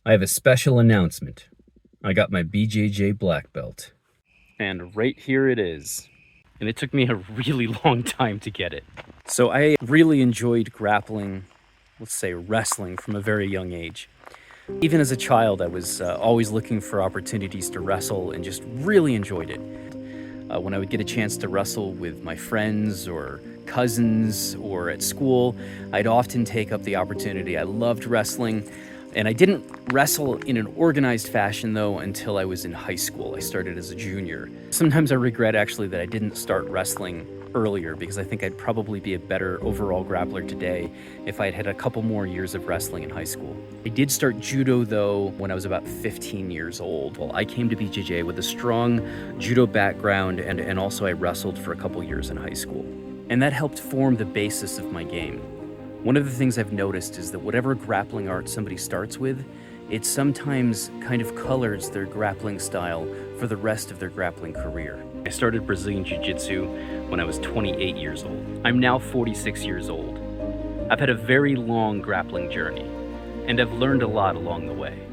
I have a special announcement. I got my BJJ Black Belt. And right here it is. And it took me a really long time to get it. So I really enjoyed grappling, let's say wrestling, from a very young age. Even as a child, I was always looking for opportunities to wrestle and just really enjoyed it. When I would get a chance to wrestle with my friends or cousins or at school, I'd often take up the opportunity. I loved wrestling. And I didn't wrestle in an organized fashion, though, until I was in high school. I started as a junior. Sometimes I regret, actually, that I didn't start wrestling earlier, because I think I'd probably be a better overall grappler today if I had had a couple more years of wrestling in high school. I did start Judo, though, when I was about 15 years old. Well, I came to BJJ with a strong Judo background, and also I wrestled for a couple years in high school. And that helped form the basis of my game. One of the things I've noticed is that whatever grappling art somebody starts with, it sometimes kind of colors their grappling style for the rest of their grappling career. I started Brazilian Jiu-Jitsu when I was 28 years old. I'm now 46 years old. I've had a very long grappling journey, and I've learned a lot along the way.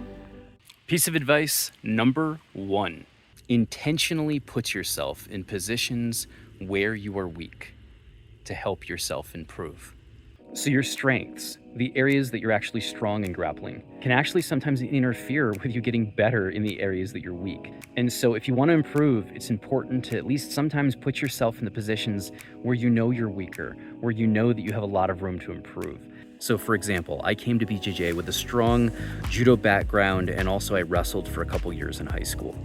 Piece of advice number 1. Intentionally put yourself in positions where you are weak to help yourself improve. So your strengths, the areas that you're actually strong in grappling, can actually sometimes interfere with you getting better in the areas that you're weak. And so if you want to improve, it's important to at least sometimes put yourself in the positions where you know you're weaker, where you know that you have a lot of room to improve. So for example, I came to BJJ with a strong Judo background, and also I wrestled for a couple years in high school.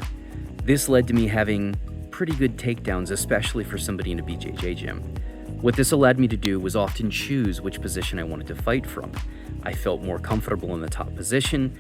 This led to me having pretty good takedowns, especially for somebody in a BJJ gym. What this allowed me to do was often choose which position I wanted to fight from. I felt more comfortable in the top position,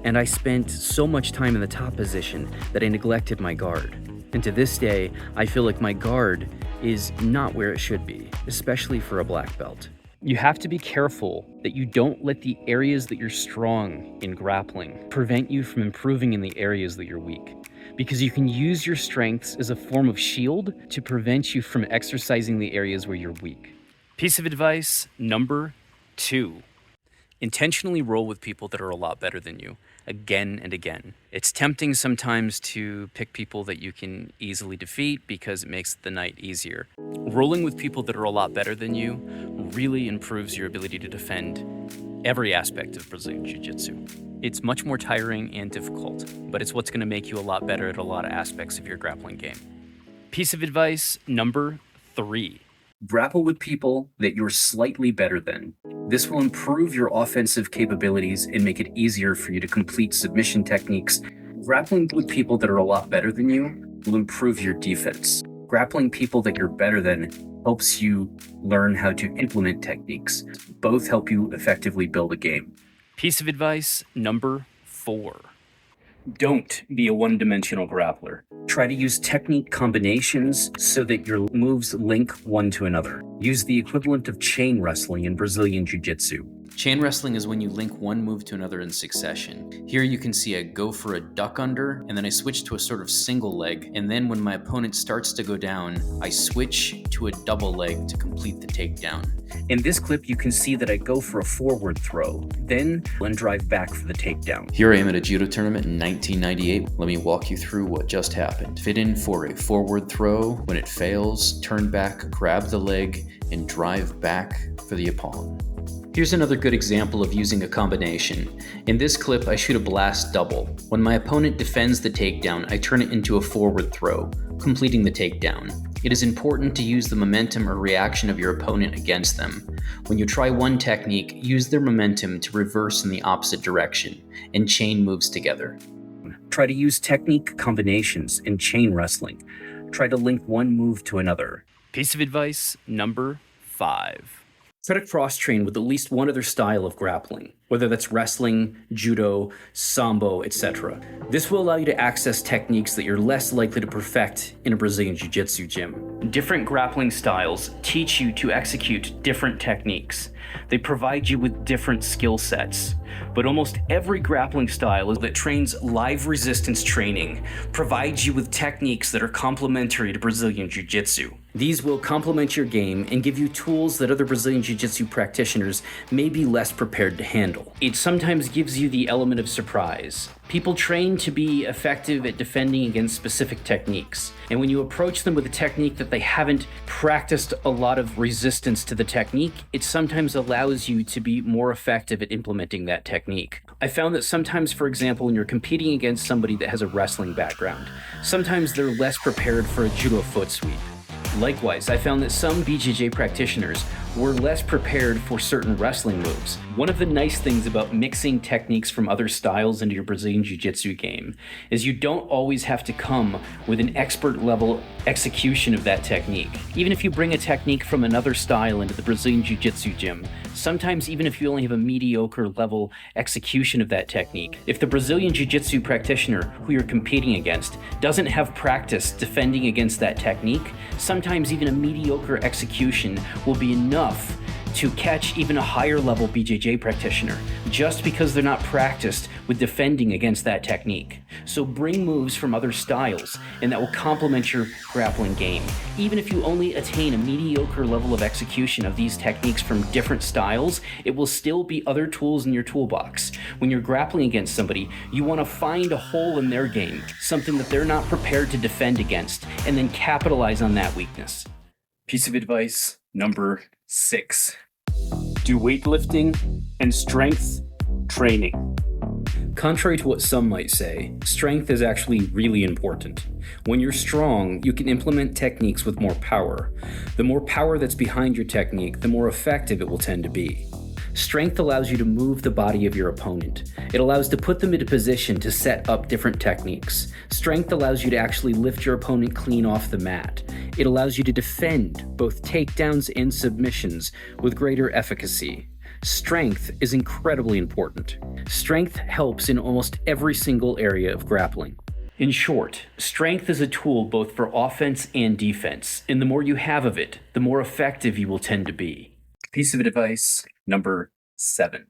and I spent so much time in the top position that I neglected my guard. And to this day, I feel like my guard is not where it should be, especially for a black belt. You have to be careful that you don't let the areas that you're strong in grappling prevent you from improving in the areas that you're weak, because you can use your strengths as a form of shield to prevent you from exercising the areas where you're weak. Piece of advice number 2. Intentionally roll with people that are a lot better than you, again and again. It's tempting sometimes to pick people that you can easily defeat because it makes the night easier. Rolling with people that are a lot better than you really improves your ability to defend every aspect of Brazilian Jiu-Jitsu. It's much more tiring and difficult, but it's what's going to make you a lot better at a lot of aspects of your grappling game. Piece of advice number 3. Grapple with people that you're slightly better than. This will improve your offensive capabilities and make it easier for you to complete submission techniques. Grappling with people that are a lot better than you will improve your defense. Grappling people that you're better than helps you learn how to implement techniques. Both help you effectively build a game. Piece of advice number 4. Don't be a one-dimensional grappler. Try to use technique combinations so that your moves link one to another. Use the equivalent of chain wrestling in Brazilian Jiu-Jitsu. Chain wrestling is when you link one move to another in succession. Here you can see I go for a duck under, and then I switch to a sort of single leg, and then when my opponent starts to go down, I switch to a double leg to complete the takedown. In this clip, you can see that I go for a forward throw, then drive back for the takedown. Here I am at a judo tournament in 1998. Let me walk you through what just happened. Fit in for a forward throw. When it fails, turn back, grab the leg, and drive back for the palm. Here's another good example of using a combination. In this clip, I shoot a blast double. When my opponent defends the takedown, I turn it into a forward throw, completing the takedown. It is important to use the momentum or reaction of your opponent against them. When you try one technique, use their momentum to reverse in the opposite direction and chain moves together. Try to use technique combinations in chain wrestling. Try to link one move to another. Piece of advice number 5. Try to cross-train with at least one other style of grappling, whether that's wrestling, judo, sambo, etc. This will allow you to access techniques that you're less likely to perfect in a Brazilian Jiu-Jitsu gym. Different grappling styles teach you to execute different techniques. They provide you with different skill sets. But almost every grappling style that trains live resistance training provides you with techniques that are complementary to Brazilian Jiu-Jitsu. These will complement your game and give you tools that other Brazilian Jiu-Jitsu practitioners may be less prepared to handle. It sometimes gives you the element of surprise. People train to be effective at defending against specific techniques, and when you approach them with a technique that they haven't practiced a lot of resistance to the technique, it sometimes allows you to be more effective at implementing that technique. I found that sometimes, for example, when you're competing against somebody that has a wrestling background, sometimes they're less prepared for a judo foot sweep. Likewise, I found that some BJJ practitioners were less prepared for certain wrestling moves. One of the nice things about mixing techniques from other styles into your Brazilian Jiu-Jitsu game is you don't always have to come with an expert level execution of that technique. Even if you bring a technique from another style into the Brazilian Jiu-Jitsu gym, sometimes even if you only have a mediocre level execution of that technique, if the Brazilian Jiu-Jitsu practitioner who you're competing against doesn't have practice defending against that technique, sometimes even a mediocre execution will be enough to catch even a higher level BJJ practitioner, just because they're not practiced with defending against that technique. So bring moves from other styles, and that will complement your grappling game. Even if you only attain a mediocre level of execution of these techniques from different styles, it will still be other tools in your toolbox. When you're grappling against somebody, you want to find a hole in their game, something that they're not prepared to defend against, and then capitalize on that weakness. Piece of advice number 6. Do weightlifting and strength training. Contrary to what some might say, strength is actually really important. When you're strong, you can implement techniques with more power. The more power that's behind your technique, the more effective it will tend to be. Strength allows you to move the body of your opponent. It allows to put them into position to set up different techniques. Strength allows you to actually lift your opponent clean off the mat. It allows you to defend both takedowns and submissions with greater efficacy. Strength is incredibly important. Strength helps in almost every single area of grappling. In short, strength is a tool both for offense and defense, and the more you have of it, the more effective you will tend to be. Piece of advice number 7.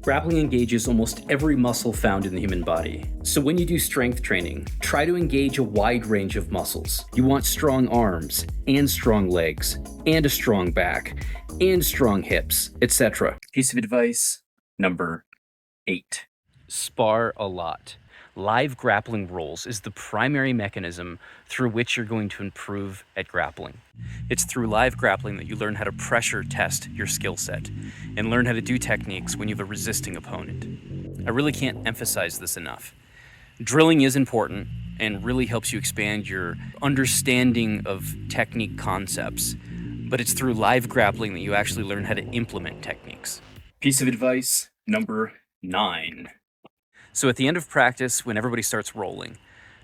Grappling engages almost every muscle found in the human body. So when you do strength training, try to engage a wide range of muscles. You want strong arms, and strong legs, and a strong back, and strong hips, etc. Piece of advice number 8. Spar a lot. Live grappling rolls is the primary mechanism through which you're going to improve at grappling. It's through live grappling that you learn how to pressure test your skill set and learn how to do techniques when you have a resisting opponent. I really can't emphasize this enough. Drilling is important and really helps you expand your understanding of technique concepts, but it's through live grappling that you actually learn how to implement techniques. Piece of advice number 9. So at the end of practice, when everybody starts rolling,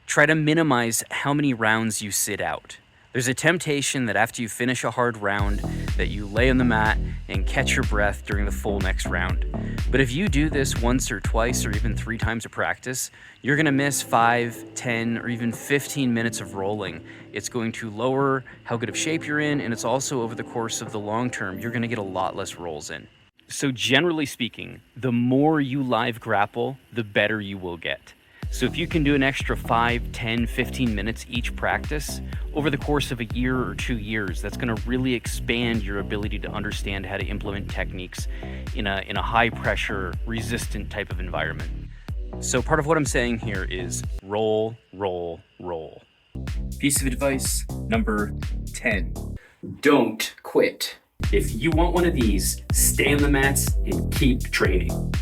try to minimize how many rounds you sit out. There's a temptation that after you finish a hard round, that you lay on the mat and catch your breath during the full next round. But if you do this once or twice or even 3 times a practice, you're gonna miss 5, 10, or even 15 minutes of rolling. It's going to lower how good of shape you're in, and it's also over the course of the long term, you're gonna get a lot less rolls in. So generally speaking, the more you live grapple, the better you will get. So if you can do an extra 5, 10, 15 minutes each practice, over the course of a year or 2 years, that's gonna really expand your ability to understand how to implement techniques in a high pressure, resistant type of environment. So part of what I'm saying here is roll, roll, roll. Piece of advice number 10. Don't quit. If you want one of these, stay on the mats and keep training.